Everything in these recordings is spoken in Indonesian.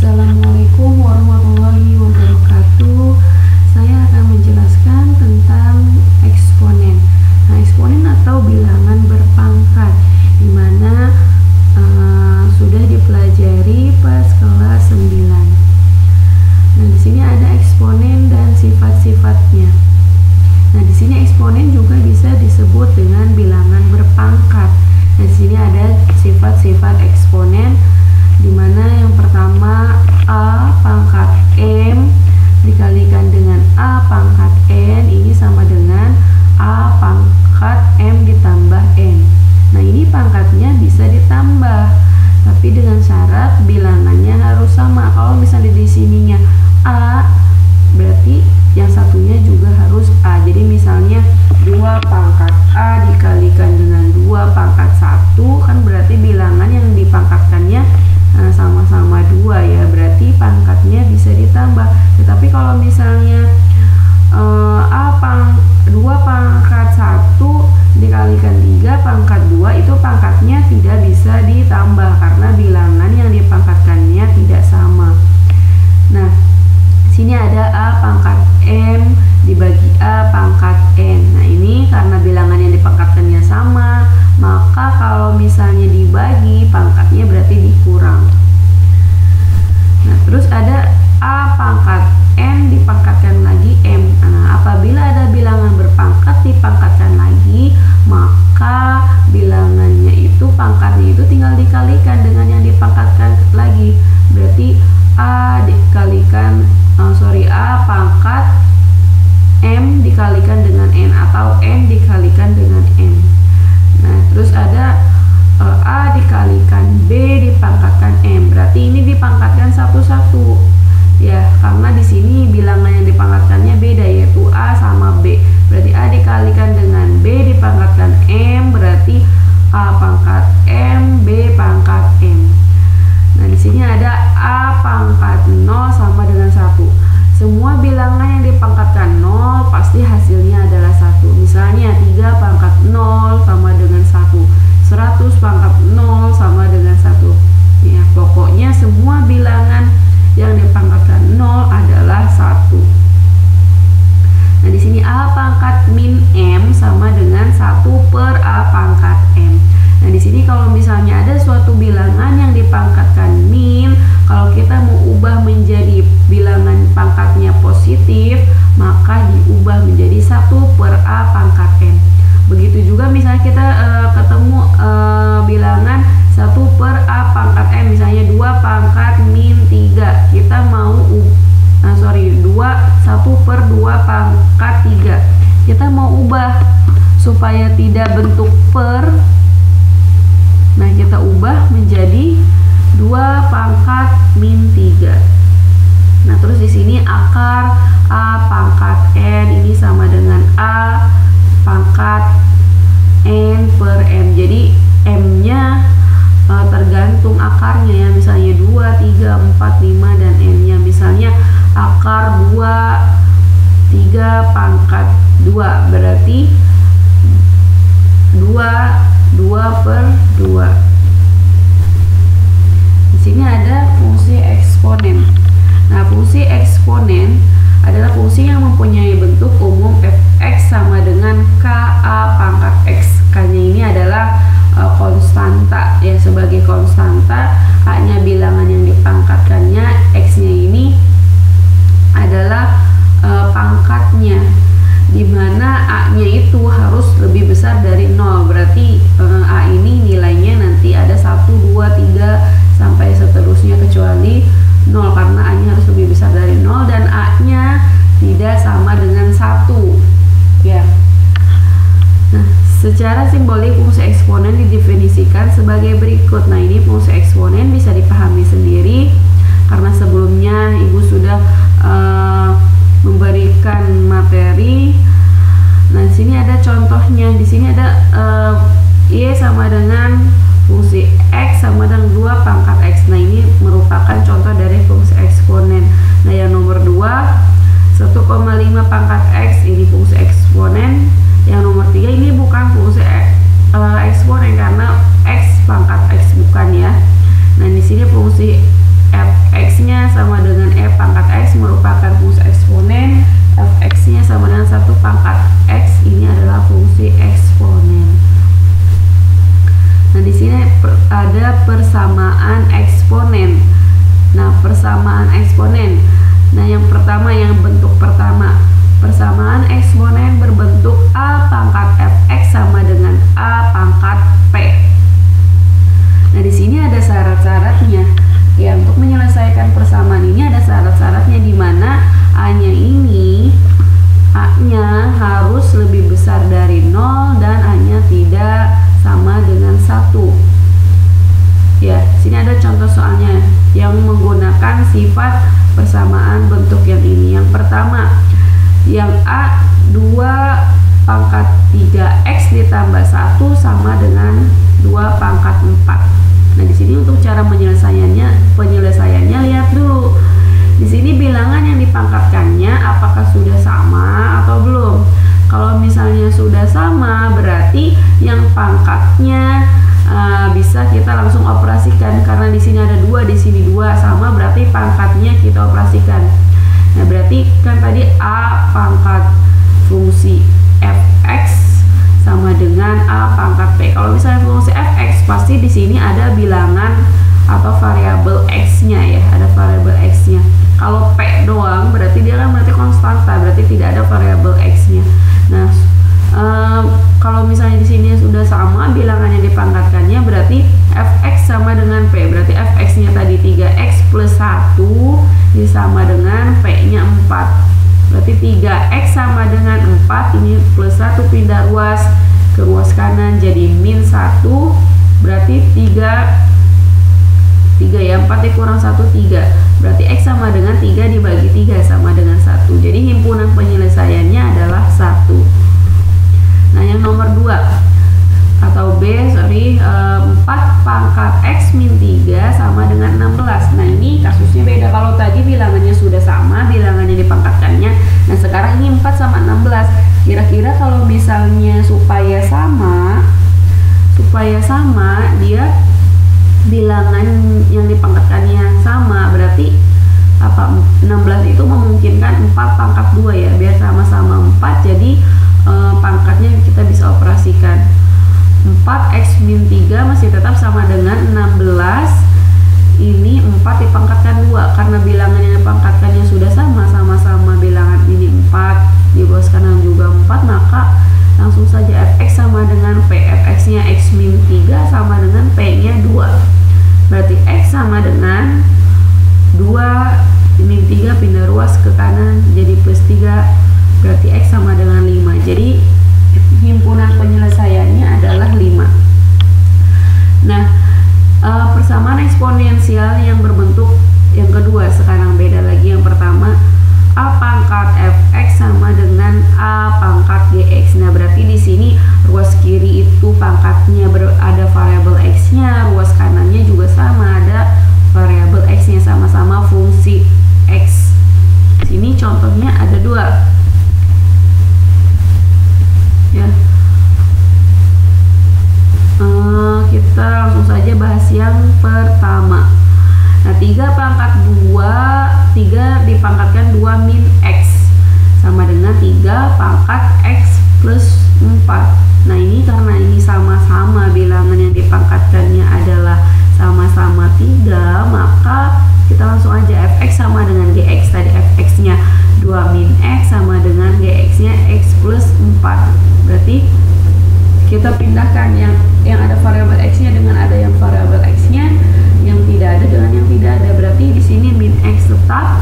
Assalamualaikum warahmatullahi wabarakatuh. Saya akan menjelaskan tentang eksponen. Nah, eksponen atau bilangan berpangkat, di mana sudah dipelajari pas kelas 9. Nah, di sini ada eksponen dan sifat-sifatnya. Nah, di sini eksponen juga bisa disebut dengan bilangan berpangkat. Nah, di sini ada sifat-sifat eksponen, di mana yang pertama A pangkat M dikalikan dengan A pangkat N, ini sama dengan A pangkat M ditambah N. Nah, ini pangkatnya bisa ditambah, tapi dengan syarat bilangannya harus sama. Kalau misalnya di sininya A, berarti yang satunya juga harus A. Jadi misalnya 2 pangkat A dikalikan dengan 2 pangkat 1, kan berarti bilangan yang dipangkatkannya sama-sama 2 ya, berarti pangkatnya bisa ditambah. Tetapi kalau misalnya 2 pangkat 1 dikalikan 3 pangkat 2, itu pangkatnya tidak bisa ditambah karena bilangan yang dipangkatkannya tidak sama. Nah, sini ada A pangkat M dibagi A pangkat N. Nah, ini karena bilangan yang dipangkatkannya sama, maka kalau misalnya dibagi, pangkatnya berarti dikurang. Nah, terus ada A pangkat N dipangkatkan lagi M. Nah, apabila ada bilangan berpangkat dipangkatkan lagi, maka bilangannya itu, pangkatnya itu tinggal dikalikan dengan yang dipangkatkan lagi. Berarti A pangkat M dikalikan dengan N, atau N dikalikan dengan M. Nah, terus ada A dikalikan B dipangkatkan M. Berarti ini dipangkatkan satu-satu ya, karena di sini bilangan yang dipangkatkannya beda, yaitu A sama B. Berarti A dikalikan dengan B dipangkatkan M, berarti A pangkat M, B pangkat M. Nah, di sini ada A pangkat 0 sama dengan 1. Semua bilangan yang dipangkatkan 0 pasti hasilnya adalah 1. Misalnya 3 pangkat 0 sama dengan 1. 100 pangkat 0 sama dengan 1. Ya, pokoknya semua bilangan yang dipangkatkan 0 adalah 1. Nah, di sini A pangkat min M sama dengan 1 per A pangkat M. Nah, di sini kalau misalnya ada suatu bilangan yang dipangkatkan min, kalau kita mau ubah menjadi bilangan pangkatnya positif, maka diubah menjadi 1 per A pangkat M. Begitu juga misalnya kita ketemu bilangan 1 per A pangkat M, misalnya 2 pangkat min 3. Kita mau 1 per 2 pangkat 3. Kita mau ubah supaya tidak bentuk per. Nah, kita ubah menjadi 2 pangkat min 3. Nah, terus di sini akar A pangkat N ini sama dengan A pangkat N per M. Jadi M-nya tergantung akarnya ya, misalnya 2, 3, 4, 5 dan N-nya. Misalnya akar 2, 3 pangkat 2, berarti 2 per 2. Di sini ada fungsi eksponen. Nah, fungsi eksponen adalah fungsi yang mempunyai bentuk umum f(x) sama dengan ka pangkat x. K-nya ini adalah konstanta ya, sebagai konstanta. A-nya bilangan yang dipangkatkannya, x-nya ini adalah pangkatnya, dimana A-nya itu harus lebih besar dari 0. Berarti A ini nilainya nanti ada 1, 2, 3 sampai seterusnya kecuali 0, karena A-nya harus lebih besar dari 0 dan A-nya tidak sama dengan 1 ya. Nah, secara simbolik fungsi eksponen didefinisikan sebagai berikut. Nah, ini fungsi eksponen bisa dipahami sendiri karena sebelumnya Ibu sudah memberikan materi. Nah, di sini ada contohnya. Di sini ada Y sama dengan fungsi X sama dengan 2 pangkat X. Nah, ini merupakan contoh dari fungsi eksponen. Nah, yang nomor 2 1,5 pangkat X, ini fungsi eksponen. Yang nomor 3 ini bukan fungsi eksponen karena X pangkat X, bukan ya. Nah, di sini fungsi fx-nya sama dengan E pangkat X merupakan fungsi eksponen, fx-nya sama dengan 1 pangkat X, ini adalah fungsi eksponen. Nah, di sini ada persamaan eksponen. Nah, persamaan eksponen. Nah, yang pertama, yang bentuk pertama, persamaan eksponen berbentuk A pangkat fx sama dengan A pangkat P. Nah, di sini ada syarat-syaratnya. Ya, untuk menyelesaikan persamaan ini ada syarat-syaratnya, di mana A-nya ini, A-nya harus lebih besar dari 0 dan A-nya tidak sama dengan 1. Ya, sini ada contoh soalnya yang menggunakan sifat persamaan bentuk yang ini. Yang pertama, yang A 2 pangkat 3x ditambah 1 sama dengan 2 pangkat 4. Nah, di sini untuk cara penyelesaiannya lihat dulu. Di sini bilangan yang dipangkatkannya apakah sudah sama atau belum. Kalau misalnya sudah sama, berarti yang pangkatnya bisa kita langsung operasikan, karena di sini ada 2, di sini 2 sama, berarti pangkatnya kita operasikan. Nah, berarti kan tadi A pangkat fungsi fx sama dengan A pangkat P. Kalau misalnya fungsi fx, pasti di sini ada bilangan atau variabel x-nya ya, ada variabel x-nya. Kalau P doang berarti dia kan berarti konstanta, berarti tidak ada variabel x-nya. Nah, kalau misalnya di sini sudah sama bilangan yang dipangkatkannya, berarti fx sama dengan P. Berarti fx-nya tadi 3x plus 1 sama dengan P-nya 4. Berarti 3x sama dengan 4, ini plus 1 pindah ruas ke ruas kanan jadi min 1. Berarti 3 ya, 4 dikurang 1 3. Berarti x sama dengan 3 dibagi 3 sama dengan 1. Jadi himpunan penyelesaiannya adalah 1. Nah, yang nomor 2 atau B, 4 pangkat x min 3 sama dengan 16. Nah, ini kasusnya beda. Kalau tadi bilangannya sudah sama, bilangannya dipangkatkannya. Nah, sekarang ini 4 sama 16. Kira-kira kalau misalnya supaya sama, dia bilangan yang dipangkatkannya sama, berarti apa? 16 itu memungkinkan 4 pangkat 2 ya, biar sama-sama 4, jadi pangkatnya kita bisa operasikan. 4x min 3 masih tetap sama dengan 16. Ini 4 dipangkatkan 2, karena bilangan yang dipangkatkannya sudah sama-sama bilangan ini 4, di ruas kanan juga 4, maka langsung saja fx sama dengan p. Fx-nya x min 3 sama dengan p-nya 2. Berarti x sama dengan 2 min 3 pindah ruas ke kanan jadi plus 3. Berarti x sama dengan 5. Jadi himpunan penyelesaiannya adalah 5. Nah, persamaan eksponensial yang berbentuk yang kedua sekarang beda lagi. Yang pertama, a pangkat fx sama dengan a pangkat gx. Nah, berarti di sini ruas kiri itu pangkatnya ada variabel x-nya, ruas kanannya juga sama ada variabel x-nya, sama-sama fungsi x. Sini contohnya ada 2. Ya, kita langsung saja bahas yang pertama. Nah, 3 pangkat 2, 3 dipangkatkan 2 min x sama dengan 3 pangkat x plus 4. Nah, ini karena ini sama-sama bilangan yang dipangkatkannya adalah sama-sama 3, maka kita langsung aja fx sama dengan gx. Tadi fx-nya 2 min x sama dengan gx-nya x plus 4. Berarti kita pindahkan yang ada variabel x-nya dengan ada yang variabel x-nya, yang tidak ada dengan yang tidak ada. Berarti di sini min x tetap,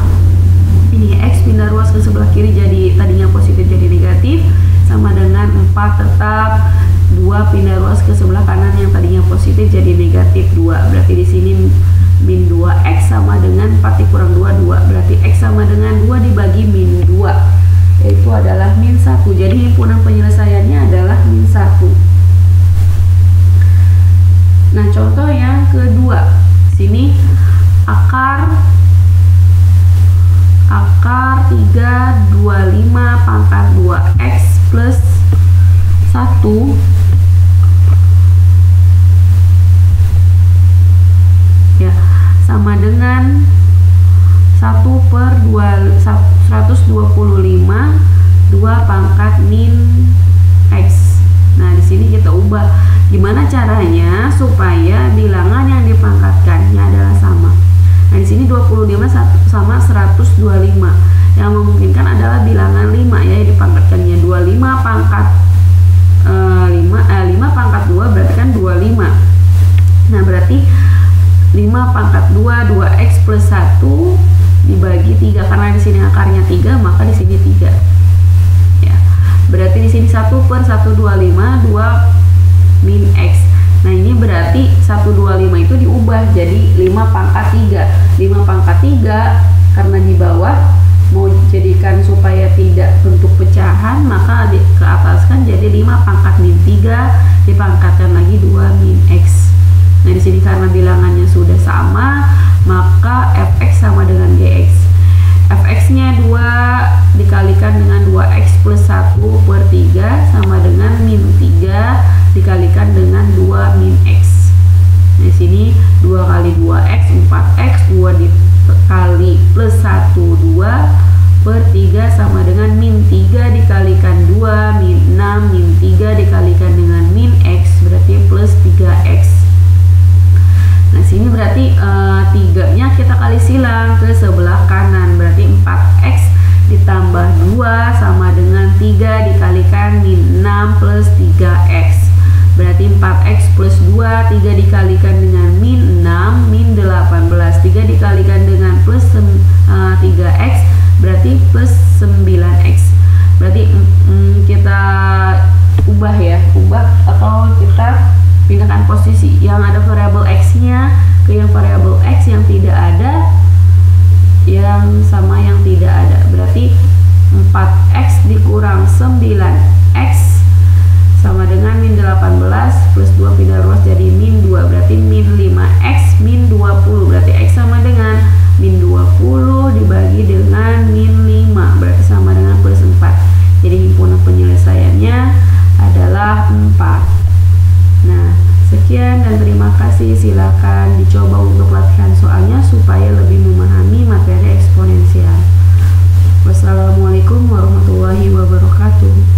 ini x pindah ruas ke sebelah kiri jadi tadinya positif jadi negatif, sama dengan 4 tetap, 2 pindah ruas ke sebelah kanan yang tadinya positif jadi negatif 2. Berarti di sini min 2x sama dengan 4 dikurang 2, 2. Berarti x sama dengan 2 dibagi min 2, yaitu adalah min 1. Jadi himpunan penyelesaiannya adalah min 1. Nah, contoh yang kedua, sini akar 325 pangkat 2x plus 1 ya sama dengan 2 pangkat min X. Nah, di sini kita ubah. Gimana caranya supaya bilangan yang dipangkatkannya adalah sama? Nah, di sini 25 sama 125. Yang memungkinkan adalah bilangan 5 ya, dipangkatkannya 25 pangkat 5 pangkat 2 berarti kan 25. Nah, berarti 5 pangkat 2 2x plus 1 dibagi 3, karena di sini akarnya 3 maka di sini 3. Ya. Berarti di sini 1/125 2 min x. Nah, ini berarti 125 itu diubah jadi 5 pangkat 3. 5 pangkat 3 karena di bawah mau jadikan supaya tidak bentuk pecahan, maka ke atas kan jadi 5 pangkat min 3 dipangkatkan lagi 2 min x. Nah, di sini karena bilangannya sudah sama, maka fx sama dengan gx. Fx-nya 2 dikalikan dengan 2x plus 1/3 sama dengan min 3 dikalikan dengan 2 min x. Nah, di sini 2 kali 2x 4x, 2 dikali plus 1 2/3 sama dengan min 3 dikalikan 2 min 6 min 3 dikalikan dengan min x berarti plus 3x. Nah, sini berarti 3-nya kita kali silang ke sebelah kanan, berarti 4x ditambah 2 sama dengan 3 dikalikan min 6 plus 3x. Berarti 4x plus 2, 3 dikalikan dengan min 6, min 18, 3 dikalikan dengan plus 3x, berarti plus 9x. Berarti kita ubah ya, atau kita pindahkan posisi yang ada variabel x-nya ke yang variabel x yang tidak ada, yang sama yang tidak ada. Berarti 4x dikurang 9x sama dengan min 18 plus 2 pindah ruas jadi min 2, berarti min 5x min 20, berarti x sama dengan min 20 dibagi dengan min 5, berarti sama dengan plus 4. Jadi himpunan penyelesaiannya adalah 4. Nah, sekian dan terima kasih. Silakan dicoba untuk latihan soalnya supaya lebih memahami materi eksponensial. Wassalamualaikum warahmatullahi wabarakatuh.